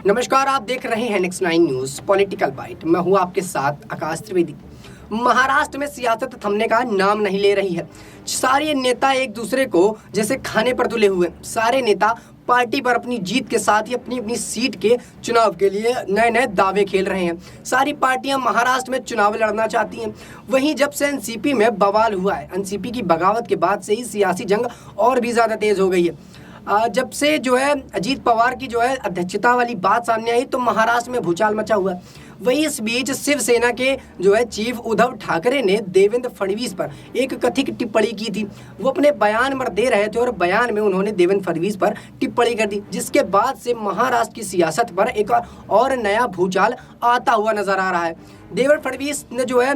नमस्कार, आप देख रहे हैं नेक्स्ट 9 न्यूज पॉलिटिकल बाइट। मैं हूं आपके साथ आकाश त्रिवेदी। महाराष्ट्र में सियासत थमने का नाम नहीं ले रही है। सारे नेता एक दूसरे को जैसे खाने पर तुले हुए। सारे नेता पार्टी पर अपनी जीत के साथ ही अपनी अपनी सीट के चुनाव के लिए नए नए दावे खेल रहे हैं। सारी पार्टियां महाराष्ट्र में चुनाव लड़ना चाहती हैं। वहीं जब से एनसीपी में बवाल हुआ है, एनसीपी की बगावत के बाद से ही सियासी जंग और भी ज़्यादा तेज हो गई है। जब से जो है अजीत पवार की जो है अध्यक्षता वाली बात सामने आई तो महाराष्ट्र में भूचाल मचा हुआ है। वहीं इस बीच शिवसेना के जो है चीफ उद्धव ठाकरे ने देवेंद्र फडणवीस पर एक कथित टिप्पणी की थी। वो अपने बयान में दे रहे थे और बयान में उन्होंने देवेंद्र फडणवीस पर टिप्पणी कर दी, जिसके बाद से महाराष्ट्र की सियासत पर एक और नया भूचाल आता हुआ नजर आ रहा है। देवेंद्र फडणवीस ने जो है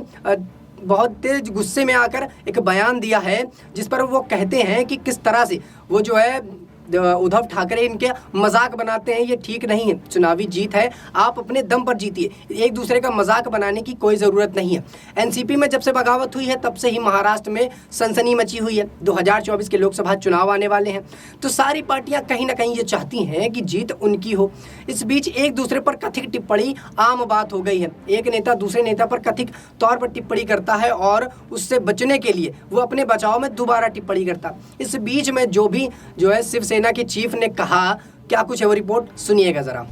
बहुत तेज गुस्से में आकर एक बयान दिया है, जिस पर वो कहते हैं कि किस तरह से वो जो है उद्धव ठाकरे इनके मजाक बनाते हैं। ये ठीक नहीं है। चुनावी जीत है, आप अपने दम पर जीतिए। एक दूसरे का मजाक बनाने की कोई ज़रूरत नहीं है। एनसीपी में जब से बगावत हुई है तब से ही महाराष्ट्र में सनसनी मची हुई है। 2024 के लोकसभा चुनाव आने वाले हैं, तो सारी पार्टियां कहीं ना कहीं ये चाहती हैं कि जीत उनकी हो। इस बीच एक दूसरे पर कथित टिप्पणी आम बात हो गई है। एक नेता दूसरे नेता पर कथित तौर पर टिप्पणी करता है और उससे बचने के लिए वो अपने बचाव में दोबारा टिप्पणी करता। इस बीच में जो है शिवसेना के चीफ ने कहा, क्या कुछ है वो रिपोर्ट सुनिएगा जरा।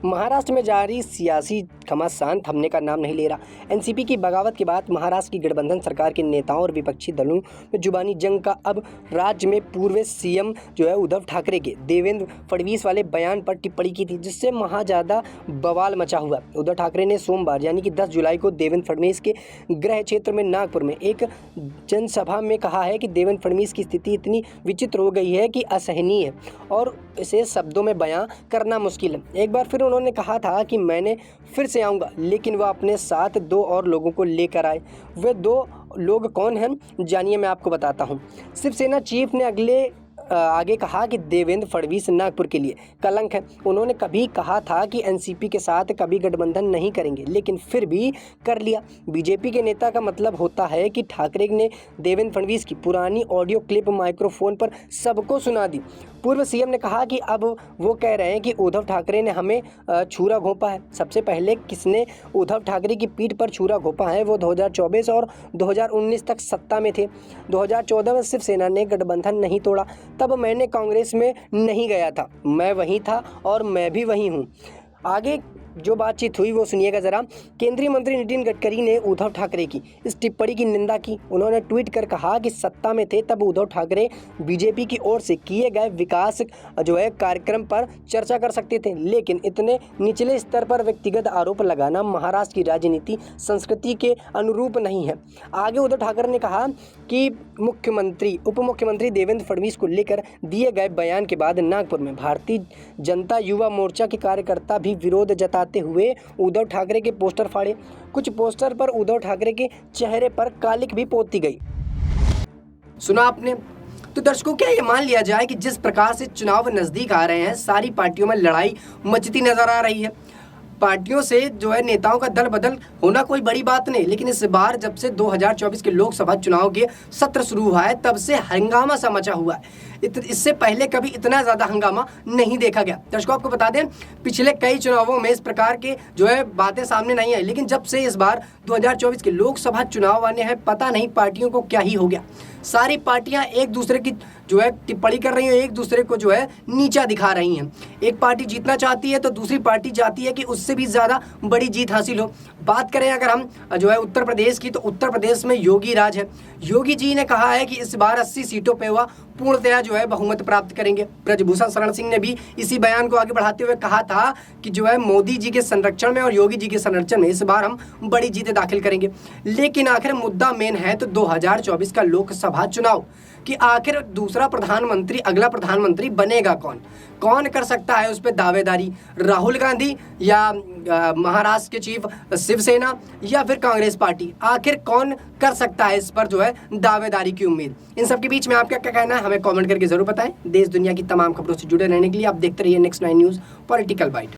महाराष्ट्र में जारी सियासी घमासान थमने का नाम नहीं ले रहा। एनसीपी की बगावत के बाद महाराष्ट्र की गठबंधन सरकार के नेताओं और विपक्षी दलों में जुबानी जंग का अब राज्य में पूर्व सीएम जो है उद्धव ठाकरे के देवेंद्र फडणवीस वाले बयान पर टिप्पणी की थी, जिससे ज़्यादा बवाल मचा हुआ। उद्धव ठाकरे ने सोमवार यानी कि 10 जुलाई को देवेंद्र फडणवीस के गृह क्षेत्र में नागपुर में एक जनसभा में कहा है कि देवेंद्र फडणवीस की स्थिति इतनी विचित्र हो गई है कि असहनीय है और इसे शब्दों में बयां करना मुश्किल है। एक बार फिर उन्होंने कहा था कि मैंने फिर से आऊँगा, लेकिन वह अपने साथ 2 और लोगों को लेकर आए। वे 2 लोग कौन हैं, जानिए, मैं आपको बताता हूँ। शिवसेना चीफ ने आगे कहा कि देवेंद्र फडणवीस नागपुर के लिए कलंक है। उन्होंने कभी कहा था कि एनसीपी के साथ कभी गठबंधन नहीं करेंगे, लेकिन फिर भी कर लिया। बीजेपी के नेता का मतलब होता है कि ठाकरे ने देवेंद्र फडणवीस की पुरानी ऑडियो क्लिप माइक्रोफोन पर सबको सुना दी। पूर्व सीएम ने कहा कि अब वो कह रहे हैं कि उद्धव ठाकरे ने हमें छुरा घोंपा है। सबसे पहले किसने उद्धव ठाकरे की पीठ पर छुरा घोंपा है, वो 2024 और 2019 तक सत्ता में थे। 2014 में शिवसेना ने गठबंधन नहीं तोड़ा, तब मैंने कांग्रेस में नहीं गया था। मैं वहीं था और मैं भी वहीं हूँ। आगे जो बातचीत हुई वो सुनिएगा ज़रा। केंद्रीय मंत्री नितिन गडकरी ने उद्धव ठाकरे की इस टिप्पणी की निंदा की। उन्होंने ट्वीट कर कहा कि सत्ता में थे तब उद्धव ठाकरे बीजेपी की ओर से किए गए विकास जो है कार्यक्रम पर चर्चा कर सकते थे, लेकिन इतने निचले स्तर पर व्यक्तिगत आरोप लगाना महाराष्ट्र की राजनीति संस्कृति के अनुरूप नहीं है। आगे उद्धव ठाकरे ने कहा कि उप मुख्यमंत्री देवेंद्र फडणवीस को लेकर दिए गए बयान के बाद नागपुर में भारतीय जनता युवा मोर्चा के कार्यकर्ता भी विरोध जताते हुए उद्धव ठाकरे के पोस्टर फाड़े। कुछ पोस्टर पर उद्धव ठाकरे के चेहरे पर कालिक भी पोती गई। सुना आपने? तो दर्शकों, क्या ये मान लिया जाए कि जिस प्रकार से चुनाव नजदीक आ रहे हैं, सारी पार्टियों में लड़ाई मचती नजर आ रही है। पार्टियों से जो है नेताओं का दल बदल होना कोई बड़ी बात नहीं, लेकिन इस बार जब से 2024 के लोकसभा चुनाव के सत्र शुरू हुआ है तब से हंगामा सा मचा हुआ है। इससे पहले कभी इतना ज़्यादा हंगामा नहीं देखा गया। दर्शकों, आपको बता दें, पिछले कई चुनावों में इस प्रकार के जो है बातें सामने नहीं आई, लेकिन जब से इस बार 2024 के लोकसभा चुनाव आने हैं, पता नहीं पार्टियों को क्या ही हो गया। सारी पार्टियां एक दूसरे की जो है टिप्पणी कर रही हैं, एक दूसरे को जो है नीचा दिखा रही हैं। एक पार्टी जीतना चाहती है तो दूसरी पार्टी चाहती है कि उससे भी ज़्यादा बड़ी जीत हासिल हो। बात करें अगर हम जो है उत्तर प्रदेश की, तो उत्तर प्रदेश में योगी राज है। योगी जी ने कहा है कि इस बार 80 सीटों पे वह पूर्णतया जो है बहुमत प्राप्त करेंगे। ब्रजभूषण शरण सिंह ने भी इसी बयान को आगे बढ़ाते हुए कहा था कि जो है मोदी जी के संरक्षण में और योगी जी के संरक्षण में इस बार हम बड़ी जीतें दाखिल करेंगे। लेकिन आखिर मुद्दा मेन है तो 2024 का लोकसभा चुनाव कि आखिर दूसरा प्रधानमंत्री, अगला प्रधानमंत्री बनेगा कौन? कौन कर सकता है उस पर दावेदारी? राहुल गांधी या महाराष्ट्र के चीफ शिवसेना या फिर कांग्रेस पार्टी? आखिर कौन कर सकता है इस पर जो है दावेदारी की उम्मीद? इन सब के बीच में आपका क्या कहना है, हमें कमेंट करके जरूर बताएं। देश दुनिया की तमाम खबरों से जुड़े रहने के लिए आप देखते रहिए नेक्स्ट 9 न्यूज़ पॉलिटिकल बाइट।